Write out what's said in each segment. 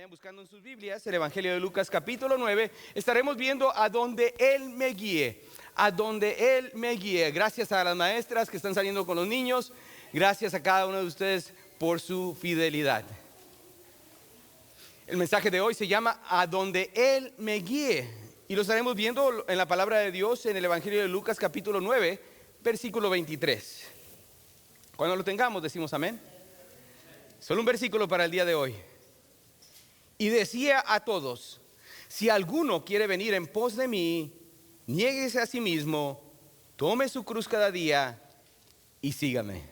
Vayan buscando en sus Biblias el Evangelio de Lucas capítulo 9. Estaremos viendo a donde Él me guíe. A donde Él me guíe. Gracias a las maestras que están saliendo con los niños. Gracias a cada uno de ustedes por su fidelidad. El mensaje de hoy se llama A donde Él me guíe. Y lo estaremos viendo en la palabra de Dios en el Evangelio de Lucas capítulo 9, versículo 23. Cuando lo tengamos decimos amén. Solo un versículo para el día de hoy. Y decía a todos: si alguno quiere venir en pos de mí, niéguese a sí mismo, tome su cruz cada día y sígame.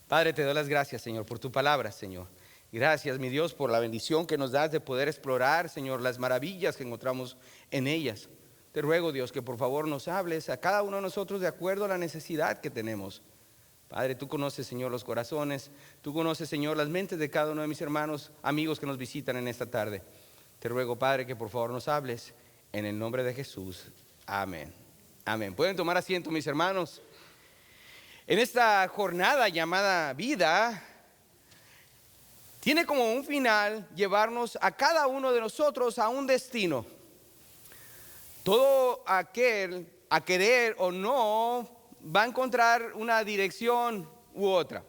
Padre, te doy las gracias, Señor, por tu palabra, Señor. Gracias, mi Dios, por la bendición que nos das de poder explorar, Señor, las maravillas que encontramos en ellas. Te ruego, Dios, que por favor nos hables a cada uno de nosotros de acuerdo a la necesidad que tenemos. Padre, tú conoces, Señor, los corazones. Tú conoces, Señor, las mentes de cada uno de mis hermanos, amigos que nos visitan en esta tarde. Te ruego, Padre, que por favor nos hables en el nombre de Jesús. Amén. Amén. Pueden tomar asiento, mis hermanos. En esta jornada llamada vida, tiene como un final llevarnos a cada uno de nosotros a un destino. Todo aquel, a querer o no, va a encontrar una dirección u otra.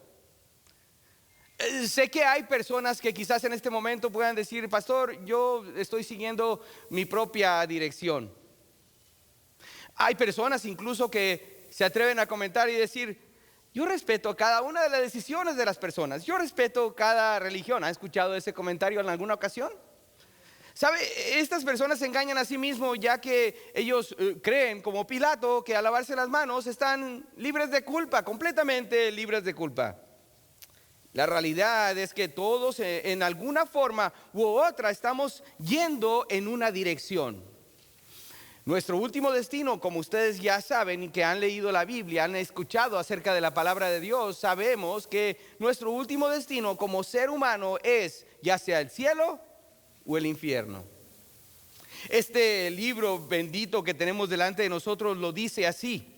Sé que hay personas que quizás en este momento puedan decir: pastor, yo estoy siguiendo mi propia dirección. Hay personas incluso que se atreven a comentar y decir: yo respeto cada una de las decisiones de las personas, yo respeto cada religión. ¿Ha escuchado ese comentario en alguna ocasión? ¿Sabe? Estas personas se engañan a sí mismos, ya que ellos creen, como Pilato, que al lavarse las manos están libres de culpa, completamente libres de culpa. La realidad es que todos en alguna forma u otra estamos yendo en una dirección. Nuestro último destino, como ustedes ya saben y que han leído la Biblia, han escuchado acerca de la palabra de Dios, sabemos que nuestro último destino como ser humano es ya sea el cielo o el infierno. Este libro bendito que tenemos delante de nosotros lo dice así: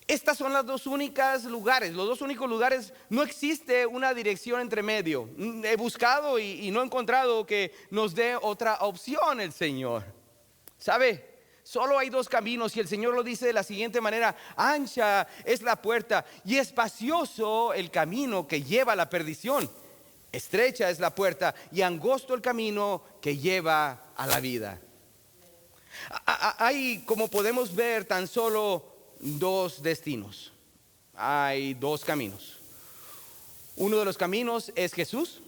estas son las dos únicas lugares, los dos únicos lugares, no existe una dirección entre medio. He buscado y no he encontrado que nos dé otra opción el Señor. ¿Sabe? Solo hay dos caminos y el Señor lo dice de la siguiente manera: ancha es la puerta y espacioso el camino que lleva a la perdición. Estrecha es la puerta y angosto el camino que lleva a la vida. Hay, como podemos ver, tan solo dos destinos. Hay dos caminos. Uno de los caminos es Jesús,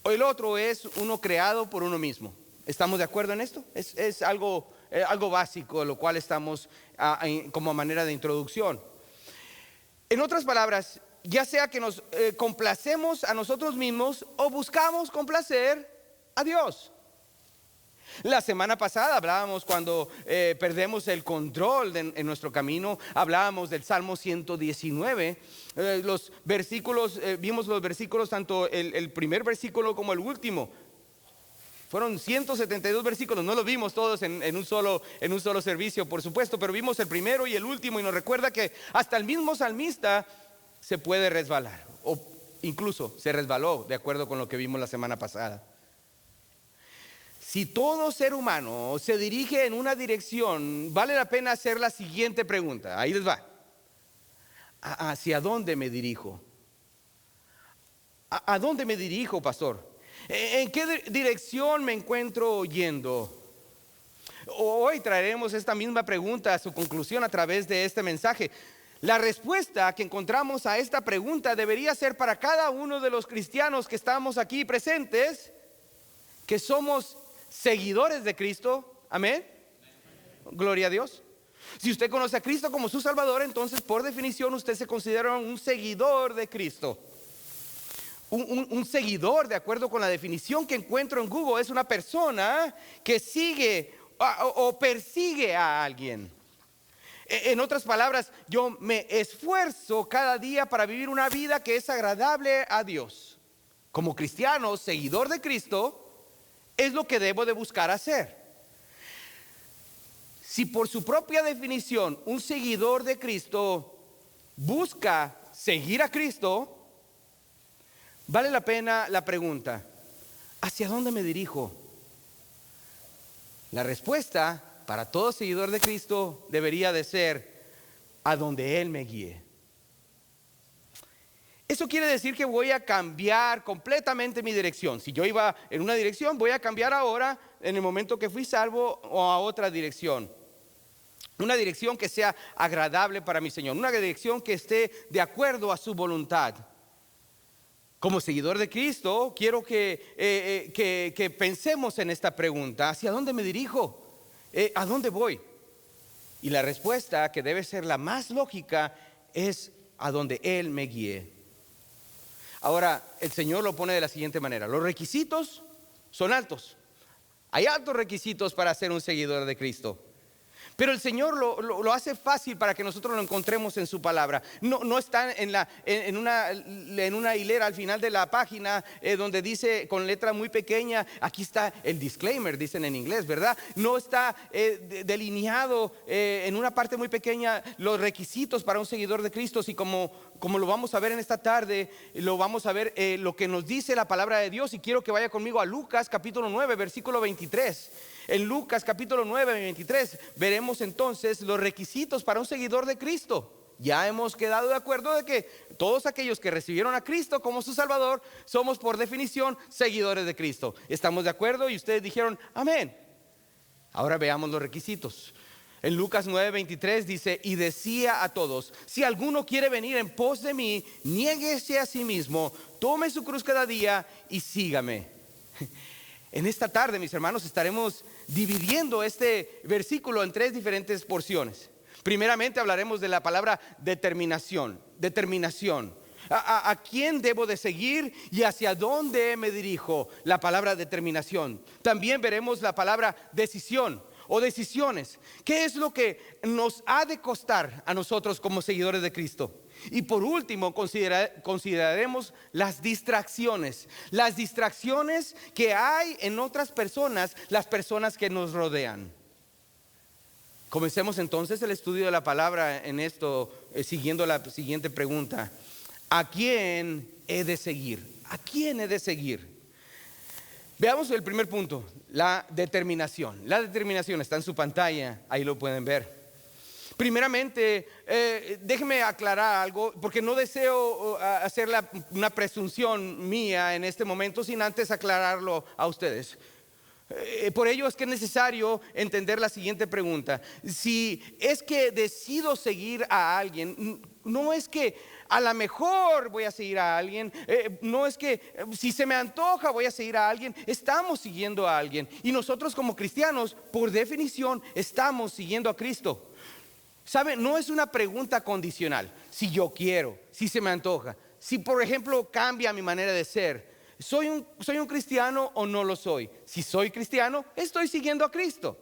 o el otro es uno creado por uno mismo. ¿Estamos de acuerdo en esto? Es algo básico, lo cual estamos como manera de introducción. En otras palabras, ya sea que nos complacemos a nosotros mismos o buscamos complacer a Dios. La semana pasada hablábamos cuando perdemos el control en nuestro camino. Hablábamos del Salmo 119. Los versículos, vimos los versículos, tanto el primer versículo como el último. Fueron 172 versículos, no los vimos todos en un solo servicio, por supuesto, pero vimos el primero y el último, y nos recuerda que hasta el mismo salmista se puede resbalar, o incluso se resbaló, de acuerdo con lo que vimos la semana pasada. Si todo ser humano se dirige en una dirección, vale la pena hacer la siguiente pregunta. Ahí les va: ¿hacia dónde me dirijo? ¿A dónde me dirijo, pastor? ¿En qué dirección me encuentro yendo? Hoy traeremos esta misma pregunta a su conclusión a través de este mensaje. La respuesta que encontramos a esta pregunta debería ser para cada uno de los cristianos que estamos aquí presentes, que somos seguidores de Cristo. Amén. Gloria a Dios. Si usted conoce a Cristo como su Salvador, entonces por definición usted se considera un seguidor de Cristo. Un seguidor, de acuerdo con la definición que encuentro en Google, es una persona que sigue o persigue a alguien. En otras palabras, yo me esfuerzo cada día para vivir una vida que es agradable a Dios. Como cristiano, seguidor de Cristo, es lo que debo de buscar hacer. Si por su propia definición un seguidor de Cristo busca seguir a Cristo, vale la pena la pregunta: ¿Hacia dónde me dirijo? La respuesta para todo seguidor de Cristo debería de ser: a donde Él me guíe. Eso quiere decir que voy a cambiar completamente mi dirección. Si yo iba en una dirección, voy a cambiar ahora, en el momento que fui salvo, o a otra dirección. Una dirección que sea agradable para mi Señor, una dirección que esté de acuerdo a su voluntad. Como seguidor de Cristo, quiero que pensemos en esta pregunta: ¿hacia dónde me dirijo? ¿A dónde voy? Y la respuesta, que debe ser la más lógica, es: a donde Él me guíe. Ahora, el Señor lo pone de la siguiente manera: los requisitos son altos. Hay altos requisitos para ser un seguidor de Cristo. Pero el Señor lo hace fácil para que nosotros lo encontremos en su palabra. No está en una hilera al final de la página donde dice con letra muy pequeña, aquí está el disclaimer, dicen en inglés, ¿verdad? No está delineado en una parte muy pequeña los requisitos para un seguidor de Cristo. Y como lo vamos a ver en esta tarde, lo vamos a ver lo que nos dice la palabra de Dios. Y quiero que vaya conmigo a Lucas capítulo 9, versículo 23. En Lucas capítulo 9, 23 veremos entonces los requisitos para un seguidor de Cristo. Ya hemos quedado de acuerdo de que todos aquellos que recibieron a Cristo como su Salvador somos por definición seguidores de Cristo. ¿Estamos de acuerdo? Y ustedes dijeron amén. Ahora veamos los requisitos. En Lucas 9, 23 dice: y decía a todos: si alguno quiere venir en pos de mí, niéguese a sí mismo, tome su cruz cada día y sígame. En esta tarde, mis hermanos, estaremos dividiendo este versículo en tres diferentes porciones. Primeramente hablaremos de la palabra determinación. ¿A quién debo de seguir y hacia dónde me dirijo? La palabra determinación. También veremos la palabra decisión o decisiones. ¿Qué es lo que nos ha de costar a nosotros como seguidores de Cristo? Y por último, consideraremos las distracciones que hay en otras personas, las personas que nos rodean. Comencemos entonces el estudio de la palabra en esto, siguiendo la siguiente pregunta: ¿a quién he de seguir? ¿A quién he de seguir? Veamos el primer punto, la determinación. La determinación está en su pantalla, ahí lo pueden ver. Primeramente, déjenme aclarar algo, porque no deseo hacer una presunción mía en este momento sin antes aclararlo a ustedes. Por ello es que es necesario entender la siguiente pregunta: si es que decido seguir a alguien, no es que a lo mejor voy a seguir a alguien, no es que si se me antoja voy a seguir a alguien. Estamos siguiendo a alguien, y nosotros como cristianos, por definición, estamos siguiendo a Cristo. ¿Sabe? No es una pregunta condicional. Si yo quiero, si se me antoja, si por ejemplo cambia mi manera de ser, ¿soy un cristiano o no lo soy? Si soy cristiano, estoy siguiendo a Cristo.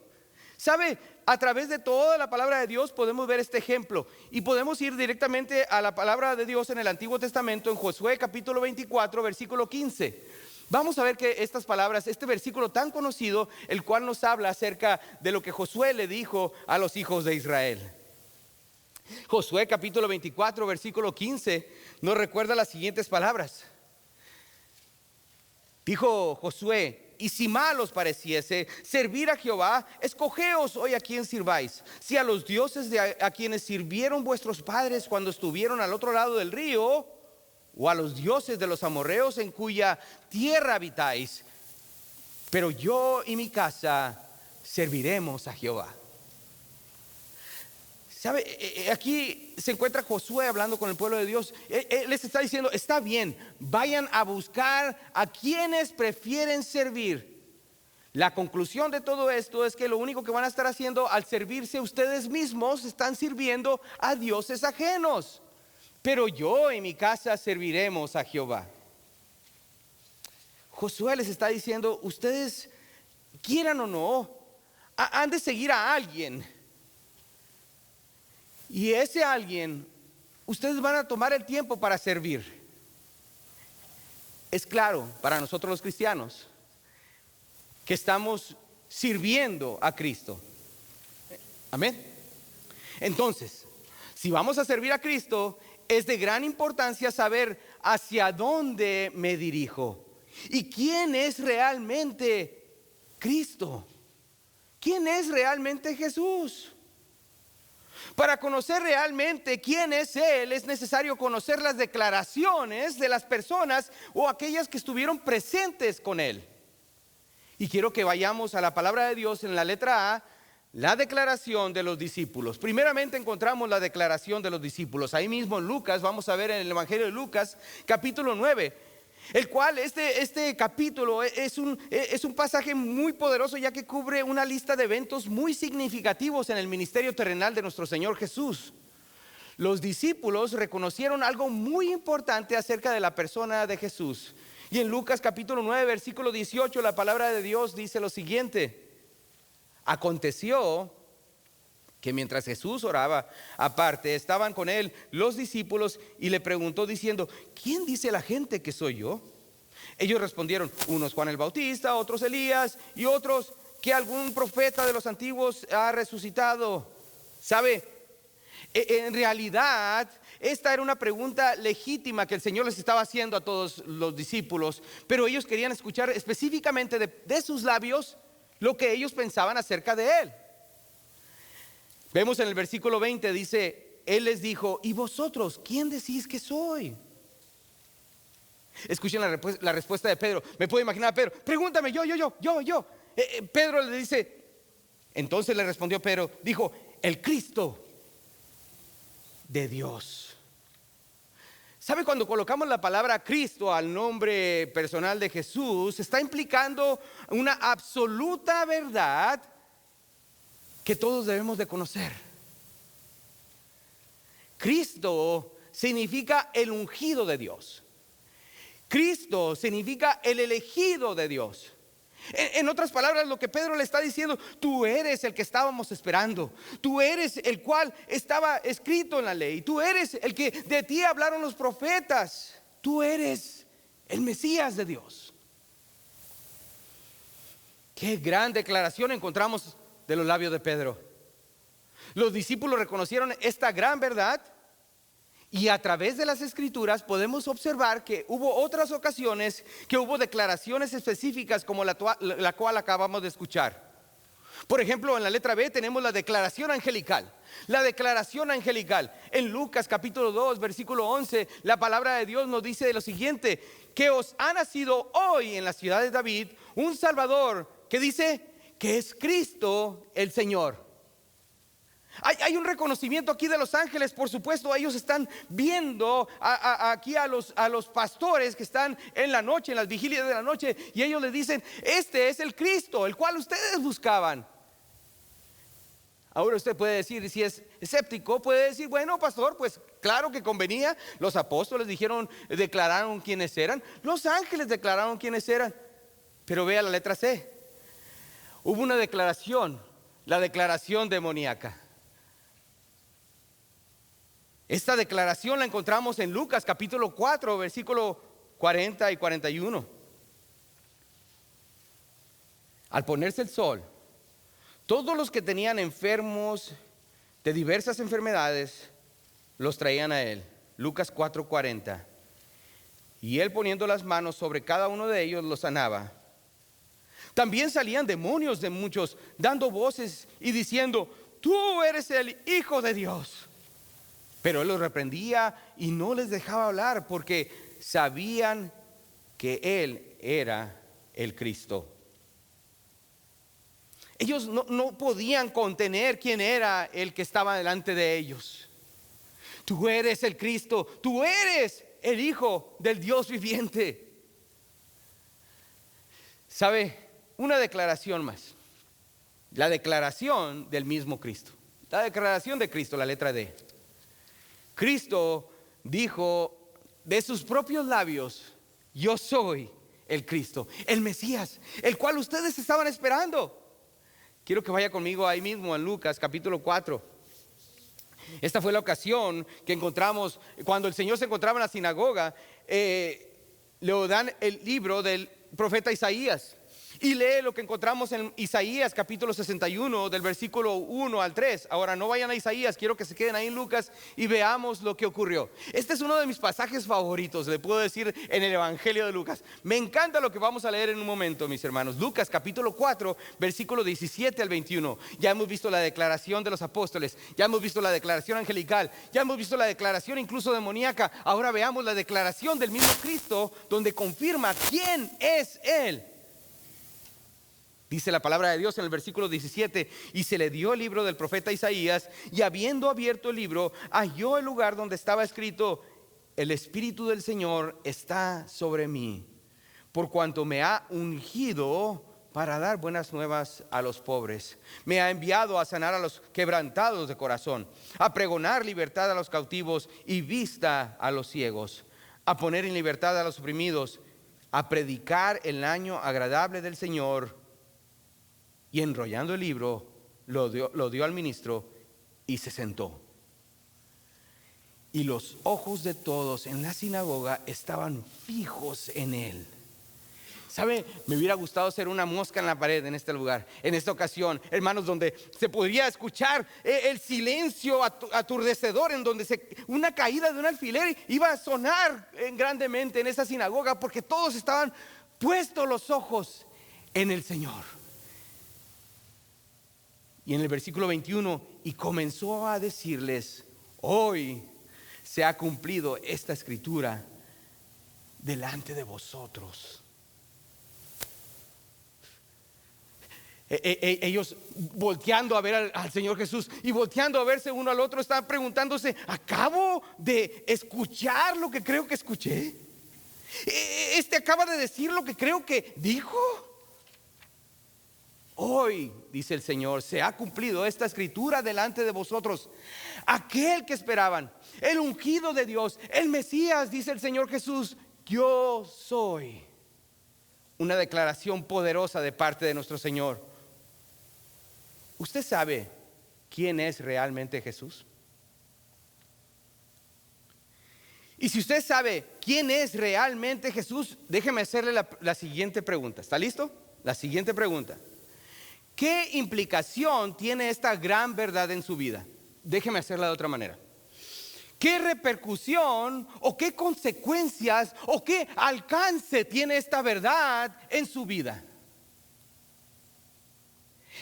¿Sabe? A través de toda la palabra de Dios podemos ver este ejemplo, y podemos ir directamente a la palabra de Dios en el Antiguo Testamento, en Josué capítulo 24, versículo 15. Vamos a ver que estas palabras, este versículo tan conocido, el cual nos habla acerca de lo que Josué le dijo a los hijos de Israel. Josué capítulo 24, versículo 15 nos recuerda las siguientes palabras. Dijo Josué: y si mal os pareciese servir a Jehová, escogeos hoy a quién sirváis, si a los dioses a quienes sirvieron vuestros padres cuando estuvieron al otro lado del río, o a los dioses de los amorreos en cuya tierra habitáis, pero yo y mi casa serviremos a Jehová. ¿Sabe? Aquí se encuentra Josué hablando con el pueblo de Dios. Él les está diciendo: está bien, vayan a buscar a quienes prefieren servir. La conclusión de todo esto es que lo único que van a estar haciendo al servirse ustedes mismos, están sirviendo a dioses ajenos. Pero yo y mi casa serviremos a Jehová. Josué les está diciendo: ustedes, quieran o no, han de seguir a alguien. Y ese alguien, ustedes van a tomar el tiempo para servir. Es claro para nosotros los cristianos que estamos sirviendo a Cristo. Amén. Entonces, si vamos a servir a Cristo, es de gran importancia saber hacia dónde me dirijo. ¿Y quién es realmente Cristo? ¿Quién es realmente Jesús? Para conocer realmente quién es Él, es necesario conocer las declaraciones de las personas o aquellas que estuvieron presentes con Él. Y quiero que vayamos a la palabra de Dios en la letra A, la declaración de los discípulos. Primeramente encontramos la declaración de los discípulos. Ahí mismo en Lucas, vamos a ver en el Evangelio de Lucas, capítulo 9. El cual este capítulo es un pasaje muy poderoso, ya que cubre una lista de eventos muy significativos en el ministerio terrenal de nuestro Señor Jesús. Los discípulos reconocieron algo muy importante acerca de la persona de Jesús. Y en Lucas capítulo 9, versículo 18, la palabra de Dios dice lo siguiente: aconteció que mientras Jesús oraba aparte, estaban con él los discípulos y le preguntó diciendo: ¿quién dice la gente que soy yo? Ellos respondieron: unos Juan el Bautista, otros Elías y otros que algún profeta de los antiguos ha resucitado. ¿Sabe? En realidad, esta era una pregunta legítima que el Señor les estaba haciendo a todos los discípulos, pero ellos querían escuchar específicamente de sus labios lo que ellos pensaban acerca de Él. Vemos en el versículo 20, dice: Él les dijo: ¿y vosotros quién decís que soy? Escuchen la respuesta de Pedro. Me puedo imaginar a Pedro: pregúntame, yo. Pedro le dice, entonces le respondió Pedro, dijo: el Cristo de Dios. ¿Sabe? Cuando colocamos la palabra Cristo al nombre personal de Jesús, está implicando una absoluta verdad que todos debemos de conocer. Cristo significa el ungido de Dios. Cristo significa el elegido de Dios. En otras palabras, lo que Pedro le está diciendo: tú eres el que estábamos esperando, tú eres el cual estaba escrito en la ley, tú eres el que de ti hablaron los profetas, tú eres el Mesías de Dios. Qué gran declaración encontramos de los labios de Pedro. Los discípulos reconocieron esta gran verdad, y a través de las escrituras podemos observar que hubo otras ocasiones que hubo declaraciones específicas como la cual acabamos de escuchar. Por ejemplo, en la letra B tenemos la declaración angelical. La declaración angelical. En Lucas capítulo 2, versículo 11, la palabra de Dios nos dice lo siguiente: que os ha nacido hoy en la ciudad de David un Salvador, que dice que es Cristo el Señor. Hay un reconocimiento aquí de los ángeles, por supuesto. Ellos están viendo aquí a los pastores que están en la noche, en las vigilias de la noche, y ellos les dicen: este es el Cristo, el cual ustedes buscaban. Ahora usted puede decir, si es escéptico, puede decir: bueno, pastor, pues claro que convenía. Los apóstoles declararon quiénes eran, los ángeles declararon quiénes eran. Pero vea la letra C. Hubo una declaración, la declaración demoníaca. Esta declaración la encontramos en Lucas capítulo 4, versículo 40 y 41. Al ponerse el sol, todos los que tenían enfermos de diversas enfermedades los traían a él. Lucas 4:40. Y él, poniendo las manos sobre cada uno de ellos, los sanaba. También salían demonios de muchos, dando voces y diciendo: tú eres el Hijo de Dios. Pero él los reprendía y no les dejaba hablar, porque sabían que él era el Cristo. Ellos no podían contener quién era el que estaba delante de ellos. Tú eres el Cristo, tú eres el Hijo del Dios viviente. ¿Sabe? Una declaración más. La declaración del mismo Cristo. La declaración de Cristo, la letra D. Cristo dijo de sus propios labios: yo soy el Cristo, el Mesías, el cual ustedes estaban esperando. Quiero que vaya conmigo ahí mismo en Lucas capítulo 4. Esta fue la ocasión que encontramos cuando el Señor se encontraba en la sinagoga. Le dan el libro del profeta Isaías. Y lee lo que encontramos en Isaías capítulo 61 del versículo 1 al 3. Ahora no vayan a Isaías, quiero que se queden ahí en Lucas y veamos lo que ocurrió. Este es uno de mis pasajes favoritos, le puedo decir, en el Evangelio de Lucas. Me encanta lo que vamos a leer en un momento, mis hermanos. Lucas capítulo 4, versículo 17 al 21. Ya hemos visto la declaración de los apóstoles, ya hemos visto la declaración angelical, ya hemos visto la declaración incluso demoníaca. Ahora veamos la declaración del mismo Cristo, donde confirma quién es Él. Dice la palabra de Dios en el versículo 17: y se le dio el libro del profeta Isaías, y habiendo abierto el libro, halló el lugar donde estaba escrito: el Espíritu del Señor está sobre mí, por cuanto me ha ungido para dar buenas nuevas a los pobres. Me ha enviado a sanar a los quebrantados de corazón, a pregonar libertad a los cautivos y vista a los ciegos, a poner en libertad a los oprimidos, a predicar el año agradable del Señor. Y enrollando el libro, lo dio al ministro y se sentó. Y los ojos de todos en la sinagoga estaban fijos en él. ¿Sabe? Me hubiera gustado ser una mosca en la pared en este lugar, en esta ocasión, hermanos, donde se podría escuchar el silencio aturdecedor, en donde una caída de un alfiler iba a sonar grandemente en esa sinagoga, porque todos estaban puestos los ojos en el Señor. Y en el versículo 21, y comenzó a decirles: hoy se ha cumplido esta escritura delante de vosotros. Ellos volteando a ver al Señor Jesús y volteando a verse uno al otro, estaban preguntándose: ¿acabo de escuchar lo que creo que escuché? ¿Este acaba de decir lo que creo que dijo? Hoy, dice el Señor, se ha cumplido esta escritura delante de vosotros. Aquel que esperaban, el ungido de Dios, el Mesías, dice el Señor Jesús: yo soy. Una declaración poderosa de parte de nuestro Señor. ¿Usted sabe quién es realmente Jesús? Y si usted sabe quién es realmente Jesús, déjeme hacerle la siguiente pregunta. ¿Está listo? La siguiente pregunta: ¿qué implicación tiene esta gran verdad en su vida? Déjeme hacerla de otra manera. ¿Qué repercusión o qué consecuencias o qué alcance tiene esta verdad en su vida?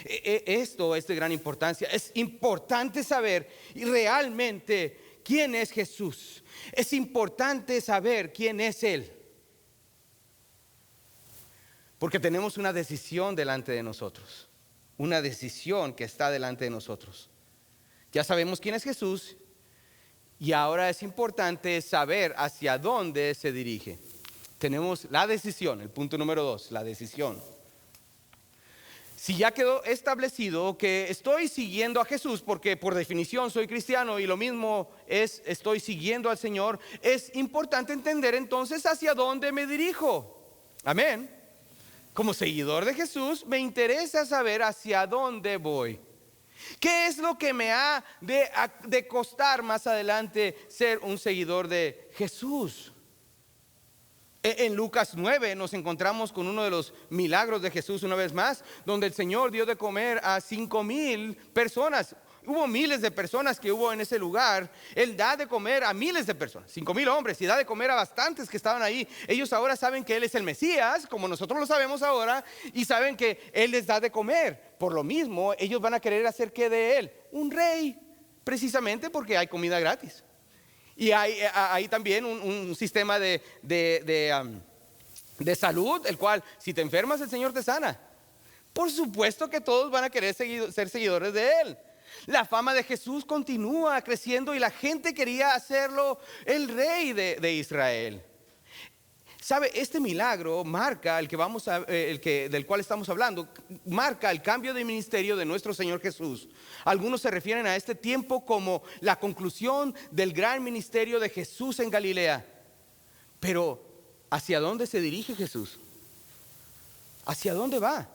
Esto es de gran importancia. Es importante saber realmente quién es Jesús. Es importante saber quién es Él. Porque tenemos una decisión delante de nosotros. Una decisión que está delante de nosotros. Ya sabemos quién es Jesús, y ahora es importante saber hacia dónde se dirige. Tenemos la decisión, el punto número 2, la decisión. Si ya quedó establecido que estoy siguiendo a Jesús, porque por definición soy cristiano y lo mismo es estoy siguiendo al Señor, es importante entender entonces hacia dónde me dirijo. Amén. Como seguidor de Jesús, me interesa saber hacia dónde voy. ¿Qué es lo que me ha de costar más adelante ser un seguidor de Jesús? En Lucas 9 nos encontramos con uno de los milagros de Jesús una vez más, donde el Señor dio de comer a 5,000 personas. Hubo miles de personas que hubo en ese lugar. Él da de comer a miles de personas, 5,000 hombres, y da de comer a bastantes que estaban ahí. Ellos ahora saben que Él es el Mesías, como nosotros lo sabemos ahora, y saben que Él les da de comer. Por lo mismo, ellos van a querer hacer que de Él un rey, precisamente porque hay comida gratis. Y hay también un sistema de salud, el cual si te enfermas el Señor te sana. Por supuesto que todos van a querer ser seguidores de Él. La fama de Jesús continúa creciendo y la gente quería hacerlo el rey de Israel. ¿Sabe? Este milagro marca del cual estamos hablando, marca el cambio de ministerio de nuestro Señor Jesús. Algunos se refieren a este tiempo como la conclusión del gran ministerio de Jesús en Galilea. Pero ¿hacia dónde se dirige Jesús? ¿Hacia dónde va?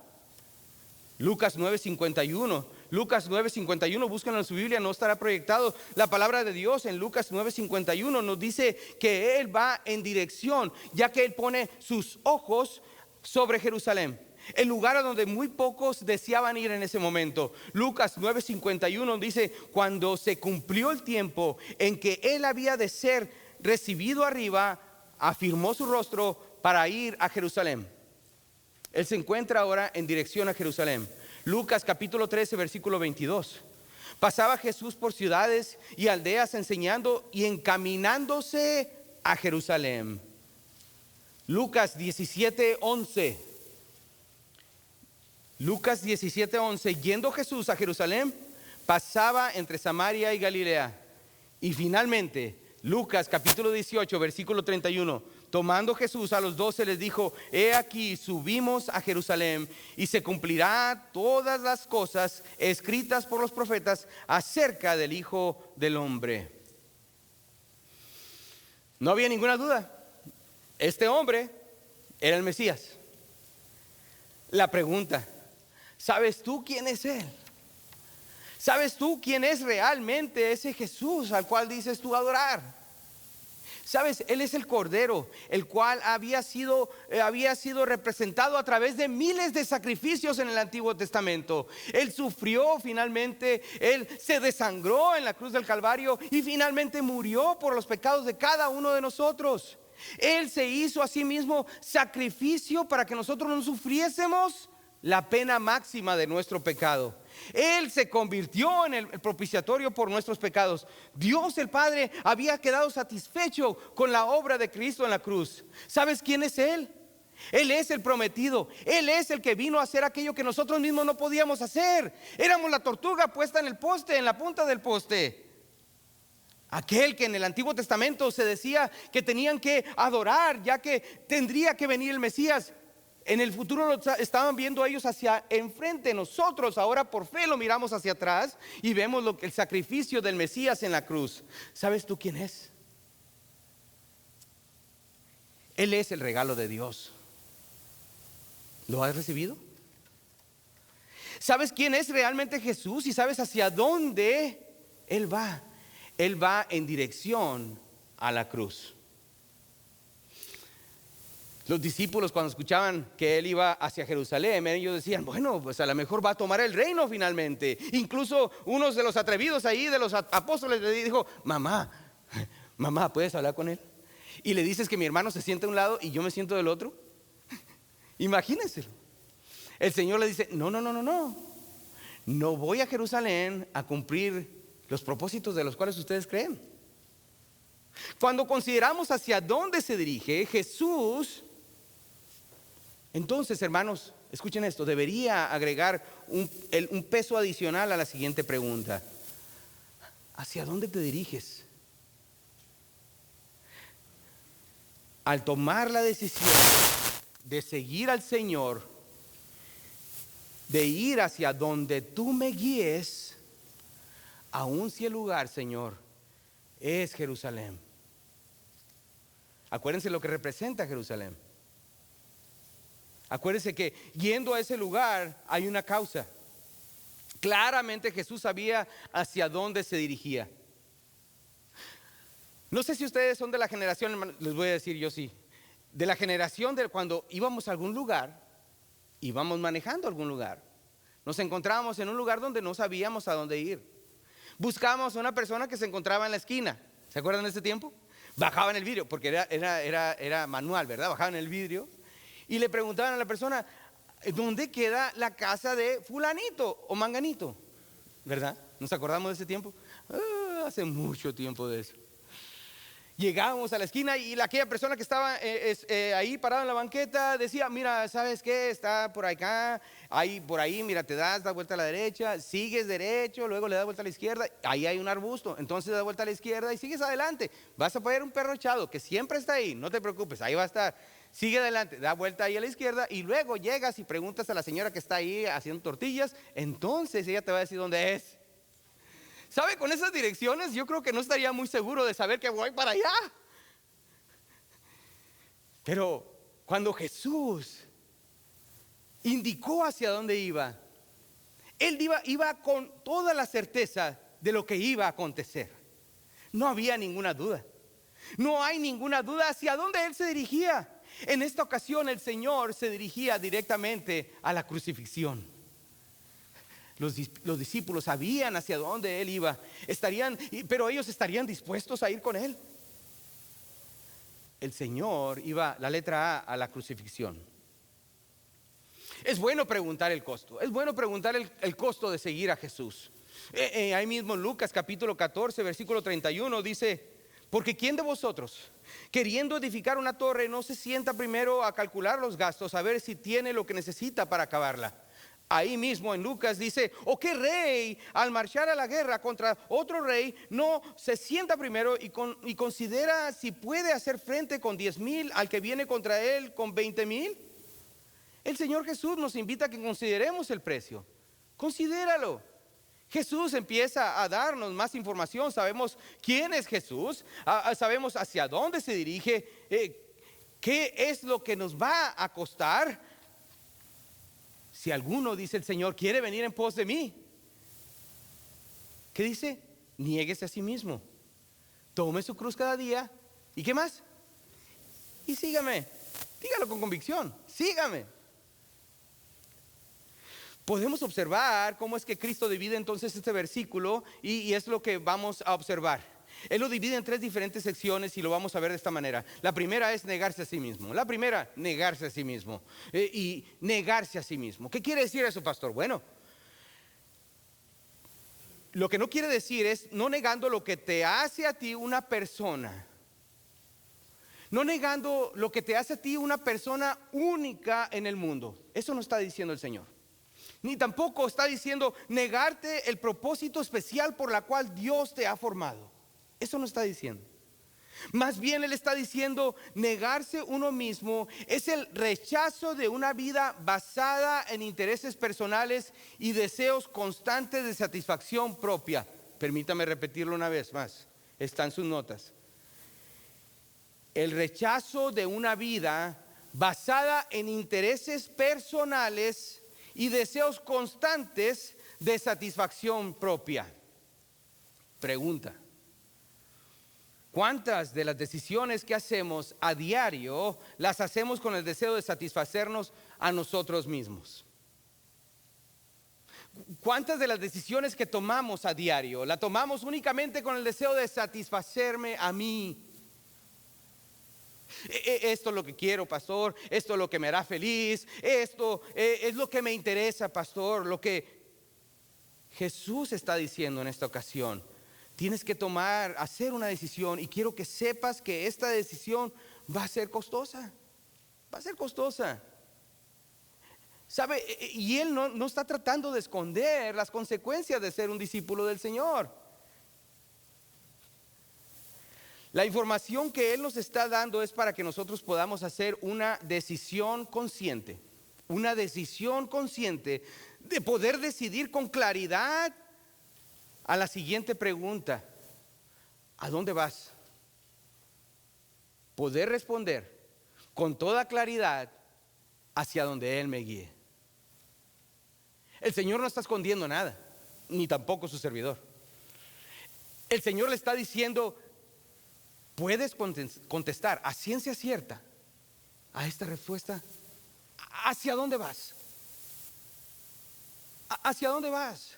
Lucas 9:51. Lucas 9:51, búsquenlo en su Biblia, no estará proyectado. La palabra de Dios en Lucas 9:51 nos dice que Él va en dirección, ya que Él pone sus ojos sobre Jerusalén. el lugar a donde muy pocos deseaban ir en ese momento. Lucas 9:51 dice: cuando se cumplió el tiempo en que él había de ser recibido arriba, afirmó su rostro para ir a Jerusalén. Él se encuentra ahora en dirección a Jerusalén. Lucas capítulo 13, versículo 22. Pasaba Jesús por ciudades y aldeas enseñando y encaminándose a Jerusalén. Lucas 17:11. Lucas 17:11. Yendo Jesús a Jerusalén, pasaba entre Samaria y Galilea. Y finalmente, Lucas capítulo 18, versículo 31. Tomando Jesús a los 12 les dijo: he aquí, subimos a Jerusalén, y se cumplirá todas las cosas escritas por los profetas acerca del Hijo del Hombre. No había ninguna duda, este hombre era el Mesías. La pregunta: ¿sabes tú quién es él? ¿Sabes tú quién es realmente ese Jesús al cual dices tú adorar? Sabes, él es el Cordero, el cual había sido representado a través de miles de sacrificios en el Antiguo Testamento. Él sufrió finalmente, él se desangró en la cruz del Calvario y finalmente murió por los pecados de cada uno de nosotros. Él se hizo a sí mismo sacrificio para que nosotros no sufriésemos la pena máxima de nuestro pecado. Él se convirtió en el propiciatorio por nuestros pecados. Dios el Padre había quedado satisfecho con la obra de Cristo en la cruz. ¿Sabes quién es Él? Él es el prometido. Él es el que vino a hacer aquello que nosotros mismos no podíamos hacer. Éramos la tortuga puesta en el poste, en la punta del poste. Aquel que en el Antiguo Testamento se decía que tenían que adorar, ya que tendría que venir el Mesías. En el futuro lo estaban viendo ellos hacia enfrente. Nosotros ahora por fe lo miramos hacia atrás y vemos el sacrificio del Mesías en la cruz. ¿Sabes tú quién es? Él es el regalo de Dios. ¿Lo has recibido? ¿Sabes quién es realmente Jesús? Y sabes hacia dónde Él va. Él va en dirección a la cruz. Los discípulos, cuando escuchaban que él iba hacia Jerusalén, ellos decían: bueno, pues a lo mejor va a tomar el reino finalmente. Incluso uno de los atrevidos ahí, de los apóstoles, le dijo: mamá, ¿puedes hablar con él? Y le dices que mi hermano se sienta a un lado y yo me siento del otro. Imagínense. El Señor le dice: no voy a Jerusalén a cumplir los propósitos de los cuales ustedes creen. Cuando consideramos hacia dónde se dirige Jesús, entonces, hermanos, escuchen esto, debería agregar un peso adicional a la siguiente pregunta: ¿hacia dónde te diriges? Al tomar la decisión de seguir al Señor, de ir hacia donde tú me guíes, aun si el lugar, Señor, es Jerusalén. Acuérdense lo que representa Jerusalén. Acuérdense que yendo a ese lugar hay una causa. Claramente Jesús sabía hacia dónde se dirigía. No sé si ustedes son de la generación, les voy a decir yo sí, de la generación de cuando íbamos a algún lugar, íbamos manejando a algún lugar, nos encontrábamos en un lugar donde no sabíamos a dónde ir. Buscábamos a una persona que se encontraba en la esquina. ¿Se acuerdan de ese tiempo? Bajaban el vidrio, porque era manual, ¿verdad? Bajaban el vidrio y le preguntaban a la persona: ¿dónde queda la casa de fulanito o manganito? ¿Verdad? ¿Nos acordamos de ese tiempo? Hace mucho tiempo de eso. Llegábamos a la esquina y aquella persona que estaba ahí parada en la banqueta decía: mira, ¿sabes qué? Está por acá, por ahí, mira, te das vuelta a la derecha, sigues derecho, luego le das vuelta a la izquierda, ahí hay un arbusto, entonces das vuelta a la izquierda y sigues adelante. Vas a poner un perro echado que siempre está ahí, no te preocupes, ahí va a estar. Sigue adelante, da vuelta ahí a la izquierda y luego llegas y preguntas a la señora que está ahí haciendo tortillas, entonces ella te va a decir dónde es. ¿Sabe? Con esas direcciones yo creo que no estaría muy seguro de saber que voy para allá. Pero cuando Jesús indicó hacia dónde iba, Él iba con toda la certeza de lo que iba a acontecer. No había ninguna duda. No hay ninguna duda hacia dónde Él se dirigía. En esta ocasión el Señor se dirigía directamente a la crucifixión. Los discípulos sabían hacia dónde Él iba, pero ellos estarían dispuestos a ir con Él. El Señor iba, la letra A la crucifixión. Es bueno preguntar el costo. Es bueno preguntar el costo de seguir a Jesús. Ahí mismo en Lucas capítulo 14 versículo 31 dice: porque ¿quién de vosotros, queriendo edificar una torre, no se sienta primero a calcular los gastos, a ver si tiene lo que necesita para acabarla? Ahí mismo en Lucas dice: ¿o qué rey al marchar a la guerra contra otro rey no se sienta primero y considera si puede hacer frente con 10,000 al que viene contra él con 20,000? El Señor Jesús nos invita a que consideremos el precio. Considéralo. Jesús empieza a darnos más información. Sabemos quién es Jesús, sabemos hacia dónde se dirige, qué es lo que nos va a costar. Si alguno, dice el Señor, quiere venir en pos de mí, ¿qué dice? Niéguese a sí mismo, tome su cruz cada día. ¿Y qué más? Y sígame. Dígalo con convicción, sígame. Podemos observar cómo es que Cristo divide entonces este versículo y es lo que vamos a observar. Él lo divide en 3 diferentes secciones y lo vamos a ver de esta manera. La primera es negarse a sí mismo. La primera, negarse a sí mismo. Y negarse a sí mismo. ¿Qué quiere decir eso, pastor? Bueno, lo que no quiere decir es no negando lo que te hace a ti una persona. No negando lo que te hace a ti una persona única en el mundo. Eso no está diciendo el Señor. Ni tampoco está diciendo negarte el propósito especial por la cual Dios te ha formado. Eso no está diciendo. Más bien Él está diciendo negarse uno mismo es el rechazo de una vida basada en intereses personales y deseos constantes de satisfacción propia. Permítame repetirlo una vez más. Está en sus notas. El rechazo de una vida basada en intereses personales y deseos constantes de satisfacción propia. Pregunta: ¿cuántas de las decisiones que hacemos a diario las hacemos con el deseo de satisfacernos a nosotros mismos? ¿Cuántas de las decisiones que tomamos a diario la tomamos únicamente con el deseo de satisfacerme a mí? Esto es lo que quiero, pastor. Esto es lo que me hará feliz. Esto es lo que me interesa, pastor. Lo que Jesús está diciendo en esta ocasión: tienes que hacer una decisión, y quiero que sepas que esta decisión va a ser costosa. Va a ser costosa. ¿Sabe? Y Él no está tratando de esconder las consecuencias de ser un discípulo del Señor. La información que Él nos está dando es para que nosotros podamos hacer una decisión consciente. Una decisión consciente de poder decidir con claridad a la siguiente pregunta: ¿a dónde vas? Poder responder con toda claridad hacia donde Él me guíe. El Señor no está escondiendo nada, ni tampoco su servidor. El Señor le está diciendo: puedes contestar a ciencia cierta a esta respuesta. ¿Hacia dónde vas? ¿Hacia dónde vas?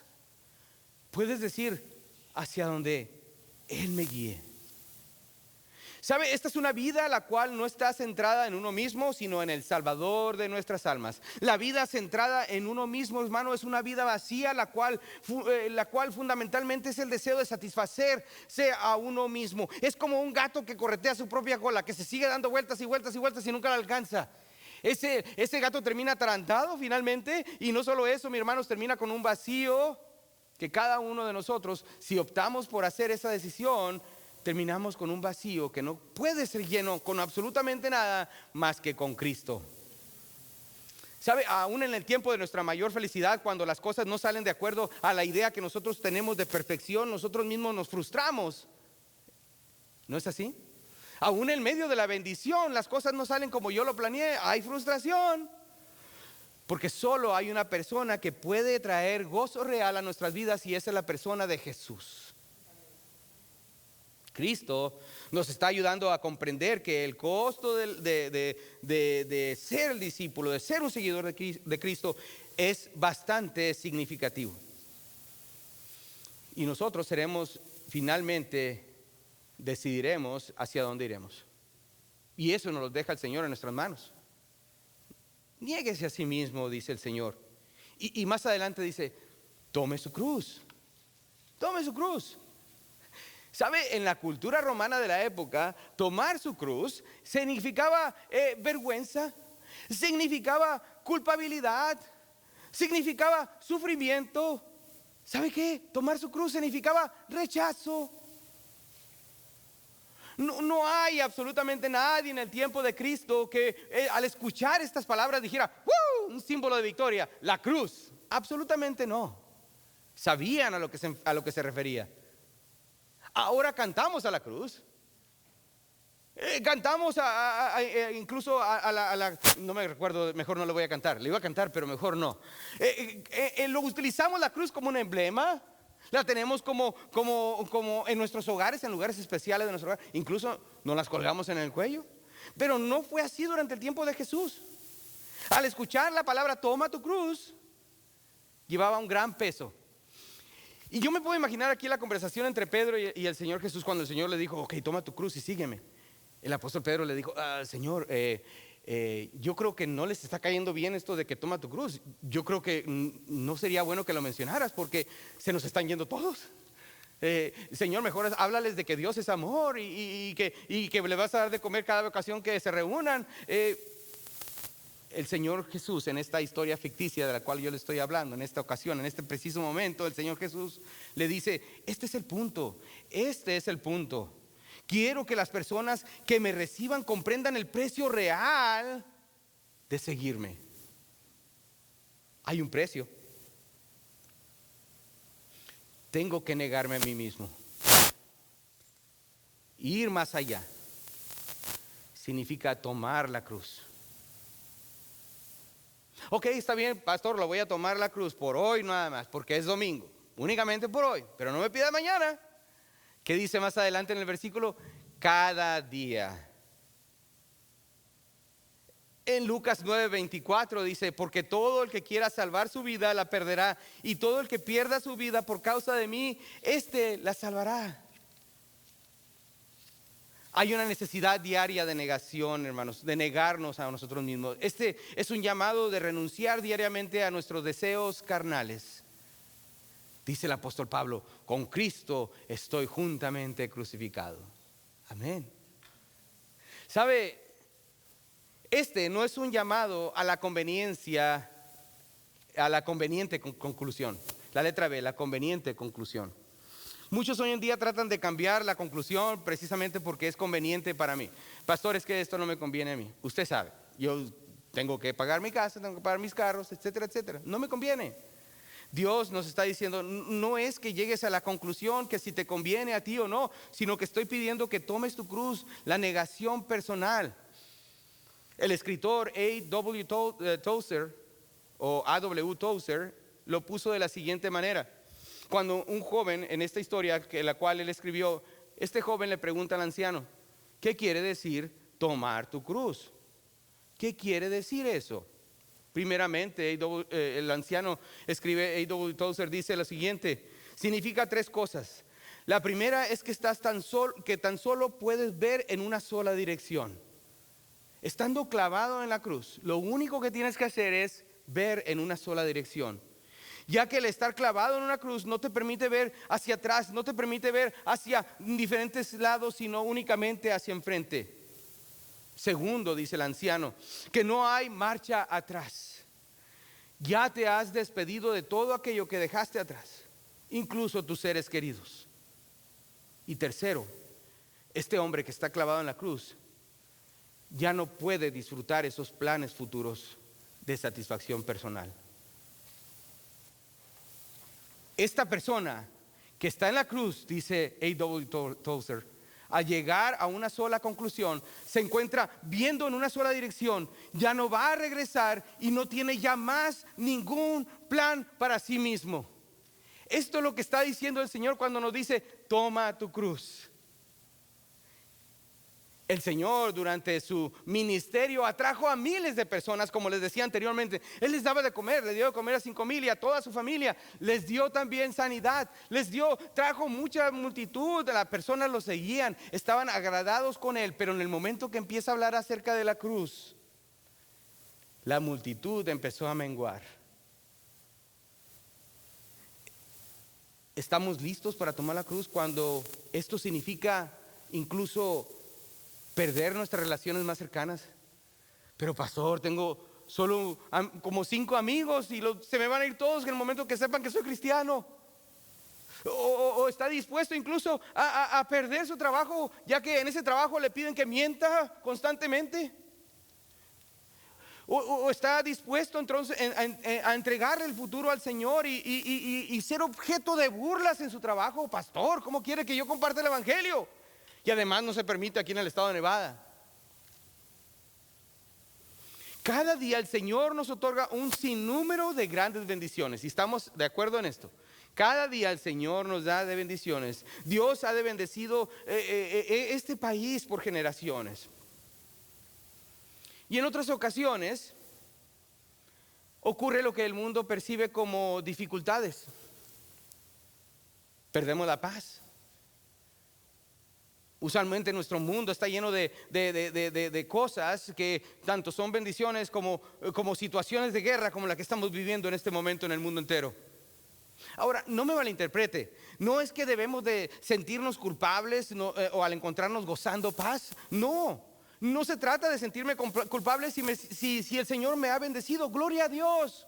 Puedes decir: hacia donde Él me guíe. ¿Sabe? Esta es una vida la cual no está centrada en uno mismo, sino en el Salvador de nuestras almas. La vida centrada en uno mismo, hermano, es una vida vacía, la cual fundamentalmente es el deseo de satisfacerse a uno mismo. Es como un gato que corretea su propia cola, que se sigue dando vueltas y vueltas y vueltas y nunca la alcanza. Ese gato termina atarantado finalmente, y no solo eso, mis hermanos, termina con un vacío que cada uno de nosotros, si optamos por hacer esa decisión, terminamos con un vacío que no puede ser lleno con absolutamente nada más que con Cristo. ¿Sabe? Aún en el tiempo de nuestra mayor felicidad, cuando las cosas no salen de acuerdo a la idea que nosotros tenemos de perfección, nosotros mismos nos frustramos. ¿No es así? Aún en medio de la bendición, las cosas no salen como yo lo planeé, hay frustración. Porque solo hay una persona que puede traer gozo real a nuestras vidas, y esa es la persona de Jesús. Cristo nos está ayudando a comprender que el costo de ser el discípulo, de ser un seguidor de Cristo, es bastante significativo. Y nosotros finalmente decidiremos hacia dónde iremos. Y eso nos lo deja el Señor en nuestras manos. Niéguese a sí mismo, dice el Señor. Y más adelante dice, tome su cruz. Tome su cruz. ¿Sabe? En la cultura romana de la época, tomar su cruz significaba vergüenza, significaba culpabilidad, significaba sufrimiento. ¿Sabe qué? Tomar su cruz significaba rechazo. No hay absolutamente nadie en el tiempo de Cristo que al escuchar estas palabras dijera, ¡wow! Un símbolo de victoria, la cruz. Absolutamente no. Sabían a lo que se refería. Ahora cantamos a la cruz. Cantamos incluso no me recuerdo, mejor no lo voy a cantar. Le iba a cantar, pero mejor no. Lo utilizamos la cruz como un emblema. La tenemos como en nuestros hogares, en lugares especiales de nuestro hogar. Incluso nos las colgamos en el cuello. Pero no fue así durante el tiempo de Jesús. Al escuchar la palabra toma tu cruz, llevaba un gran peso. Y yo me puedo imaginar aquí la conversación entre Pedro y el Señor Jesús, cuando el Señor le dijo, ok, toma tu cruz y sígueme. El apóstol Pedro le dijo, Señor, yo creo que no les está cayendo bien esto de que toma tu cruz. Yo creo que no sería bueno que lo mencionaras porque se nos están yendo todos. Señor, mejor háblales de que Dios es amor y que le vas a dar de comer cada ocasión que se reúnan. El Señor Jesús, en esta historia ficticia de la cual yo le estoy hablando, en esta ocasión, en este preciso momento, el Señor Jesús le dice, este es el punto, este es el punto. Quiero que las personas que me reciban comprendan el precio real de seguirme. Hay un precio. Tengo que negarme a mí mismo. Ir más allá significa tomar la cruz. Ok, está bien, pastor, lo voy a tomar la cruz por hoy nada más, porque es domingo, únicamente por hoy, pero no me pida mañana. ¿Qué dice más adelante en el versículo? Cada día. En Lucas 9:24 dice, porque todo el que quiera salvar su vida la perderá, y todo el que pierda su vida por causa de mí, éste la salvará. Hay una necesidad diaria de negación, hermanos, de negarnos a nosotros mismos. Este es un llamado de renunciar diariamente a nuestros deseos carnales. Dice el apóstol Pablo, con Cristo estoy juntamente crucificado. Amén. ¿Sabe? Este no es un llamado a la conveniencia, a la conveniente conclusión. La letra B, la conveniente conclusión. Muchos hoy en día tratan de cambiar la conclusión precisamente porque es conveniente para mí. Pastor, es que esto no me conviene a mí. Usted sabe, yo tengo que pagar mi casa, tengo que pagar mis carros, etcétera, etcétera. No me conviene. Dios nos está diciendo, no es que llegues a la conclusión que si te conviene a ti o no, sino que estoy pidiendo que tomes tu cruz, la negación personal. El escritor A.W. Tozer o A.W. Tozer lo puso de la siguiente manera. Cuando un joven, en esta historia que la cual él escribió, este joven le pregunta al anciano, ¿qué quiere decir tomar tu cruz? ¿Qué quiere decir eso? Primeramente, el anciano escribe, A.W. Tozer dice lo siguiente, significa tres cosas. La primera es que tan solo puedes ver en una sola dirección. Estando clavado en la cruz, lo único que tienes que hacer es ver en una sola dirección. Ya que el estar clavado en una cruz no te permite ver hacia atrás, no te permite ver hacia diferentes lados, sino únicamente hacia enfrente. Segundo, dice el anciano, que no hay marcha atrás. Ya te has despedido de todo aquello que dejaste atrás, incluso tus seres queridos. Y tercero, este hombre que está clavado en la cruz ya no puede disfrutar esos planes futuros de satisfacción personal. Esta persona que está en la cruz, dice A.W. Tozer, al llegar a una sola conclusión, se encuentra viendo en una sola dirección, ya no va a regresar y no tiene ya más ningún plan para sí mismo. Esto es lo que está diciendo el Señor cuando nos dice, toma tu cruz. El Señor durante su ministerio atrajo a miles de personas, como les decía anteriormente. Él les daba de comer, le dio de comer a 5,000 y a toda su familia. Les dio también sanidad, trajo mucha multitud. Las personas lo seguían, estaban agradados con Él. Pero en el momento que empieza a hablar acerca de la cruz, la multitud empezó a menguar. ¿Estamos listos para tomar la cruz cuando esto significa incluso perder nuestras relaciones más cercanas? Pero pastor, tengo solo como 5 amigos y se me van a ir todos en el momento que sepan que soy cristiano. O está dispuesto incluso a perder su trabajo, ya que en ese trabajo le piden que mienta constantemente. O está dispuesto entonces a entregarle el futuro al Señor y ser objeto de burlas en su trabajo. Pastor, ¿cómo quiere que yo comparta el evangelio? Y además no se permite aquí en el estado de Nevada. Cada día el Señor nos otorga un sinnúmero de grandes bendiciones. Y estamos de acuerdo en esto. Cada día el Señor nos da de bendiciones. Dios ha de bendecido este país por generaciones. Y en otras ocasiones ocurre lo que el mundo percibe como dificultades. Perdemos la paz. Usualmente nuestro mundo está lleno de cosas que tanto son bendiciones como situaciones de guerra como la que estamos viviendo en este momento en el mundo entero. Ahora, no me malinterprete, no es que debemos de sentirnos culpables o al encontrarnos gozando paz, no se trata de sentirme culpable si el Señor me ha bendecido. Gloria a Dios,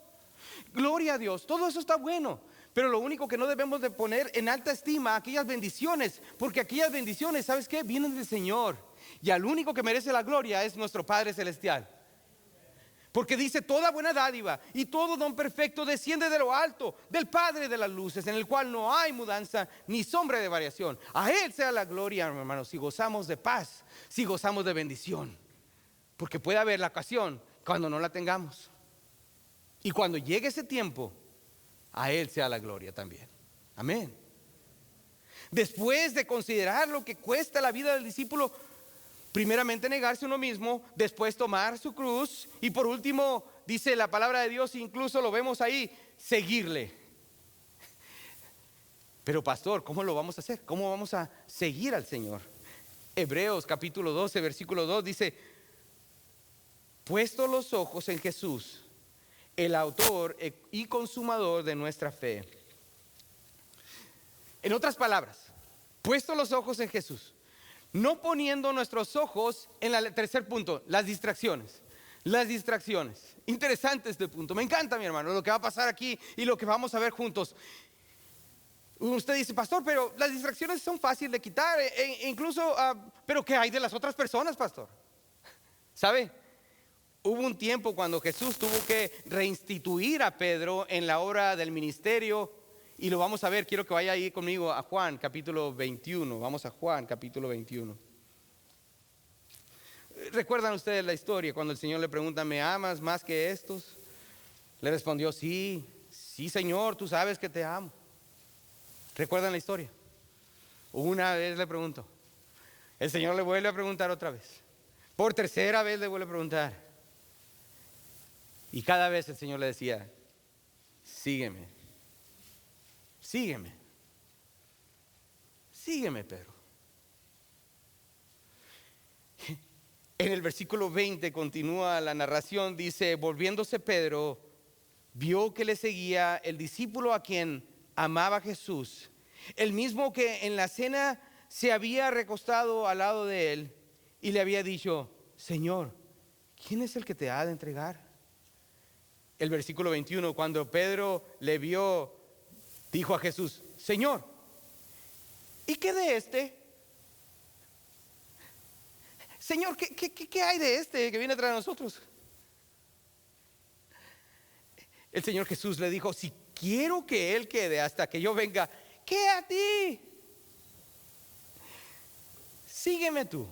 todo eso está bueno. Pero lo único que no debemos de poner en alta estima aquellas bendiciones, porque aquellas bendiciones, ¿sabes qué? Vienen del Señor. Y al único que merece la gloria es nuestro Padre Celestial. Porque dice: toda buena dádiva y todo don perfecto desciende de lo alto, del Padre de las luces, en el cual no hay mudanza ni sombra de variación. A Él sea la gloria, hermanos, si gozamos de paz, si gozamos de bendición. Porque puede haber la ocasión cuando no la tengamos. Y cuando llegue ese tiempo, a Él sea la gloria también. Amén. Después de considerar lo que cuesta la vida del discípulo, primeramente negarse uno mismo, después tomar su cruz y por último, dice la palabra de Dios, incluso lo vemos ahí, seguirle. Pero pastor, ¿cómo lo vamos a hacer? ¿Cómo vamos a seguir al Señor? Hebreos capítulo 12, versículo 2 dice: puesto los ojos en Jesús, el autor y consumador de nuestra fe. En otras palabras, puesto los ojos en Jesús, no poniendo nuestros ojos en el tercer punto, las distracciones. Interesante este punto, me encanta, mi hermano, lo que va a pasar aquí y lo que vamos a ver juntos. Usted dice: pastor, pero las distracciones son fáciles de quitar, incluso, pero ¿qué hay de las otras personas, pastor? ¿Sabe? Hubo un tiempo cuando Jesús tuvo que reinstituir a Pedro en la obra del ministerio, y lo vamos a ver. Quiero que vaya ahí conmigo a Juan capítulo 21. Vamos a Juan capítulo 21. ¿Recuerdan ustedes la historia cuando el Señor le pregunta: ¿me amas más que estos? Le respondió: sí, Señor, tú sabes que te amo. ¿Recuerdan la historia? Una vez le preguntó, el Señor le vuelve a preguntar otra vez, por tercera vez le vuelve a preguntar. Y cada vez el Señor le decía: sígueme, Pedro. En el versículo 20 continúa la narración, dice: volviéndose Pedro, vio que le seguía el discípulo a quien amaba Jesús, el mismo que en la cena se había recostado al lado de él y le había dicho: Señor, ¿quién es el que te ha de entregar? El versículo 21, cuando Pedro le vio, dijo a Jesús: Señor, ¿y qué de este? Señor, ¿qué hay de este que viene tras nosotros? El Señor Jesús le dijo: si quiero que él quede hasta que yo venga, ¿qué a ti? Sígueme tú.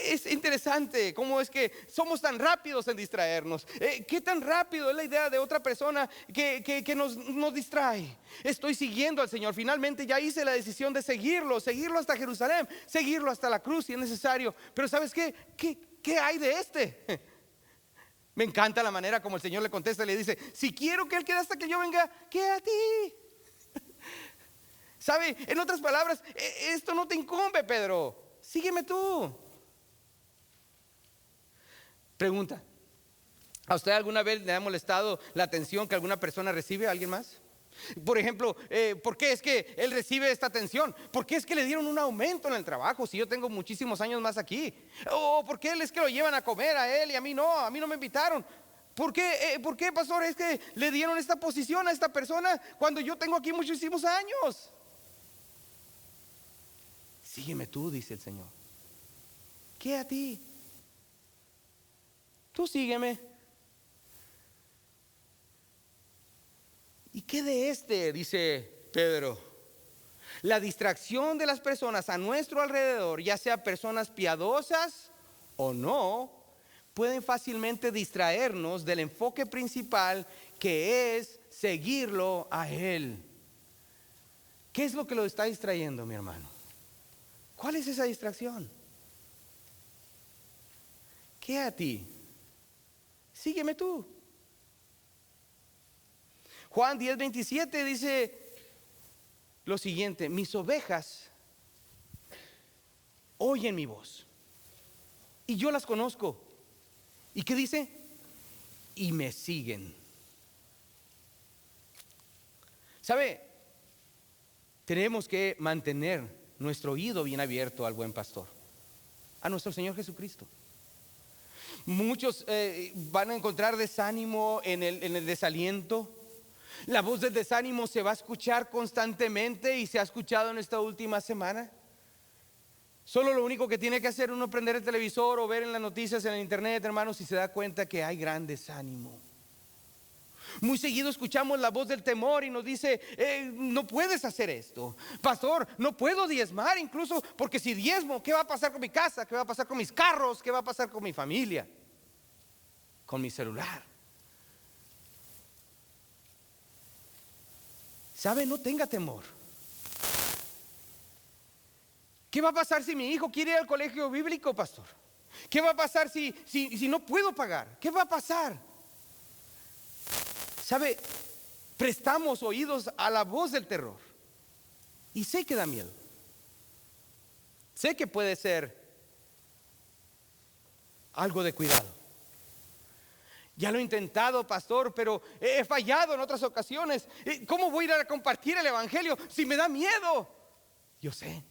Es interesante cómo es que somos tan rápidos en distraernos. ¿Qué tan rápido es la idea de otra persona que nos distrae? Estoy siguiendo al Señor. Finalmente ya hice la decisión de seguirlo hasta Jerusalén, seguirlo hasta la cruz si es necesario. Pero ¿sabes qué? ¿Qué hay de este? Me encanta la manera como el Señor le contesta y le dice: si quiero que Él quede hasta que yo venga, ¿qué a ti? ¿Sabe? En otras palabras, esto no te incumbe, Pedro. Sígueme tú. Pregunta: ¿a usted alguna vez le ha molestado la atención que alguna persona recibe a alguien más? Por ejemplo, ¿por qué es que él recibe esta atención? ¿Por qué es que le dieron un aumento en el trabajo si yo tengo muchísimos años más aquí? ¿O por qué es que lo llevan a comer a él y a mí no me invitaron? ¿Por qué, pastor, es que le dieron esta posición a esta persona cuando yo tengo aquí muchísimos años? Sígueme tú, dice el Señor. ¿Qué a ti? Tú sígueme. ¿Y qué de este? Dice Pedro. La distracción de las personas a nuestro alrededor, ya sea personas piadosas o no, pueden fácilmente distraernos del enfoque principal, que es seguirlo a Él. ¿Qué es lo que lo está distrayendo, mi hermano? ¿Cuál es esa distracción? ¿Qué a ti? Sígueme tú. Juan 10:27 dice lo siguiente: mis ovejas oyen mi voz y yo las conozco. ¿Y qué dice? Y me siguen. ¿Sabe? Tenemos que mantener nuestro oído bien abierto al buen pastor, a nuestro Señor Jesucristo. Muchos van a encontrar desánimo en el desaliento. La voz del desánimo se va a escuchar constantemente y se ha escuchado en esta última semana. Solo lo único que tiene que hacer uno es prender el televisor o ver en las noticias en el internet, hermanos, y se da cuenta que hay gran desánimo. Muy seguido escuchamos la voz del temor y nos dice: no puedes hacer esto, pastor, no puedo diezmar, incluso porque si diezmo, ¿qué va a pasar con mi casa? ¿Qué va a pasar con mis carros? ¿Qué va a pasar con mi familia? Con mi celular. ¿Sabe? No tenga temor. ¿Qué va a pasar si mi hijo quiere ir al colegio bíblico, pastor? ¿Qué va a pasar si no puedo pagar? ¿Qué va a pasar? ¿Sabe? Prestamos oídos a la voz del terror. Y sé que da miedo. Sé que puede ser algo de cuidado. Ya lo he intentado, pastor, pero he fallado en otras ocasiones. ¿Cómo voy a ir a compartir el evangelio si me da miedo? Yo sé.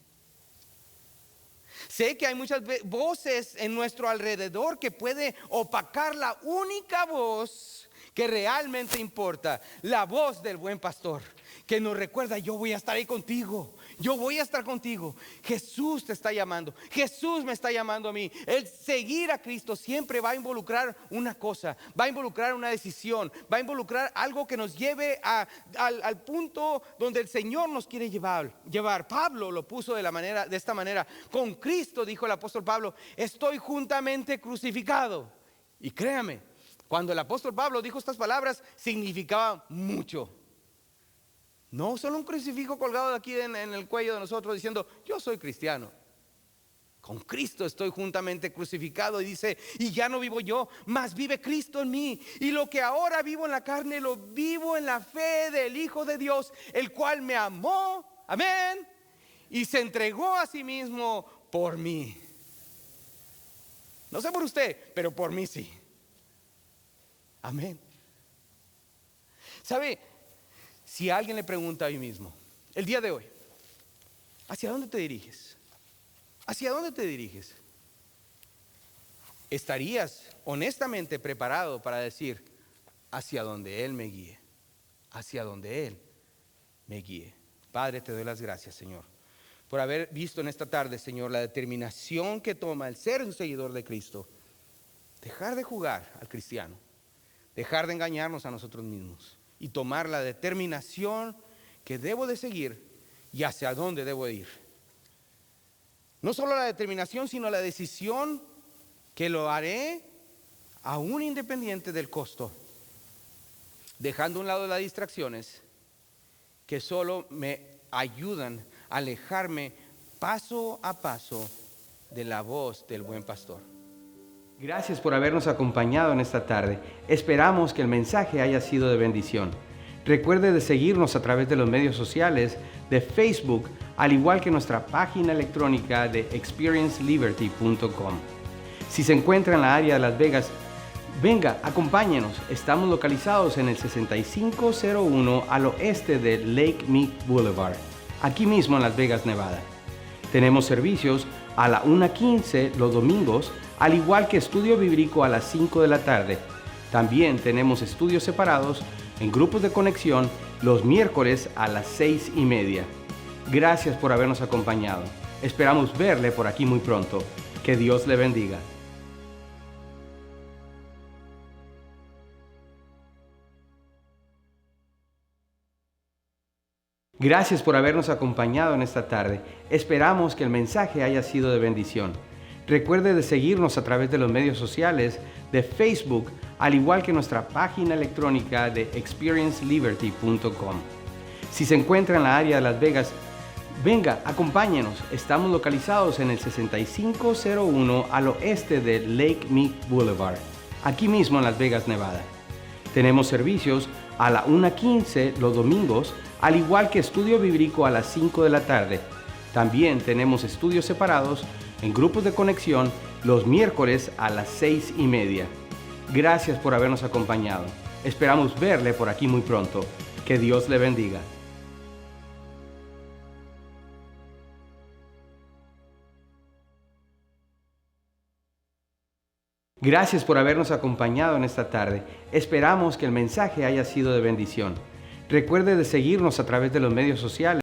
Sé que hay muchas voces en nuestro alrededor que puede opacar la única voz que realmente importa, la voz del buen pastor, que nos recuerda: yo voy a estar ahí contigo, yo voy a estar contigo. Jesús te está llamando, Jesús me está llamando a mí. El seguir a Cristo siempre va a involucrar una cosa, va a involucrar una decisión, va a involucrar algo que nos lleve al punto donde el Señor nos quiere llevar. Pablo lo puso de esta manera: con Cristo, dijo el apóstol Pablo, estoy juntamente crucificado. Y créame, cuando el apóstol Pablo dijo estas palabras, significaba mucho. No solo un crucifijo colgado de aquí en el cuello de nosotros diciendo: yo soy cristiano. Con Cristo estoy juntamente crucificado. Y dice: y ya no vivo yo, mas vive Cristo en mí. Y lo que ahora vivo en la carne, lo vivo en la fe del Hijo de Dios, el cual me amó, amén, y se entregó a sí mismo por mí. No sé por usted, pero por mí sí. Amén. ¿Sabe? Si alguien le pregunta a mí mismo, el día de hoy: ¿hacia dónde te diriges? ¿Hacia dónde te diriges? ¿Estarías honestamente preparado para decir: hacia donde Él me guíe? Hacia donde Él me guíe. Padre, te doy las gracias, Señor, por haber visto en esta tarde, Señor, la determinación que toma el ser un seguidor de Cristo. Dejar de jugar al cristiano, dejar de engañarnos a nosotros mismos y tomar la determinación que debo de seguir y hacia dónde debo ir. No solo la determinación, sino la decisión que lo haré aún independiente del costo, dejando a un lado las distracciones que solo me ayudan a alejarme paso a paso de la voz del buen pastor. Gracias por habernos acompañado en esta tarde. Esperamos que el mensaje haya sido de bendición. Recuerde de seguirnos a través de los medios sociales de Facebook, al igual que nuestra página electrónica de experienceliberty.com. Si se encuentra en la área de Las Vegas, venga, acompáñenos. Estamos localizados en el 6501 al oeste de Lake Mead Boulevard, aquí mismo en Las Vegas, Nevada. Tenemos servicios a la 1:15 los domingos, al igual que estudio bíblico a las 5 de la tarde. También tenemos estudios separados en grupos de conexión los miércoles a las 6:30. Gracias por habernos acompañado. Esperamos verle por aquí muy pronto. Que Dios le bendiga. Gracias por habernos acompañado en esta tarde. Esperamos que el mensaje haya sido de bendición. Recuerde de seguirnos a través de los medios sociales de Facebook, al igual que nuestra página electrónica de experienceliberty.com. Si se encuentra en la área de Las Vegas, venga, acompáñenos. Estamos localizados en el 6501 al oeste de Lake Mead Boulevard, aquí mismo en Las Vegas, Nevada. Tenemos servicios a la 1:15 los domingos, al igual que estudio bíblico a las 5 de la tarde. También tenemos estudios separados en grupos de conexión los miércoles a las 6:30. Gracias por habernos acompañado. Esperamos verle por aquí muy pronto. Que Dios le bendiga. Gracias por habernos acompañado en esta tarde. Esperamos que el mensaje haya sido de bendición. Recuerde de seguirnos a través de los medios sociales.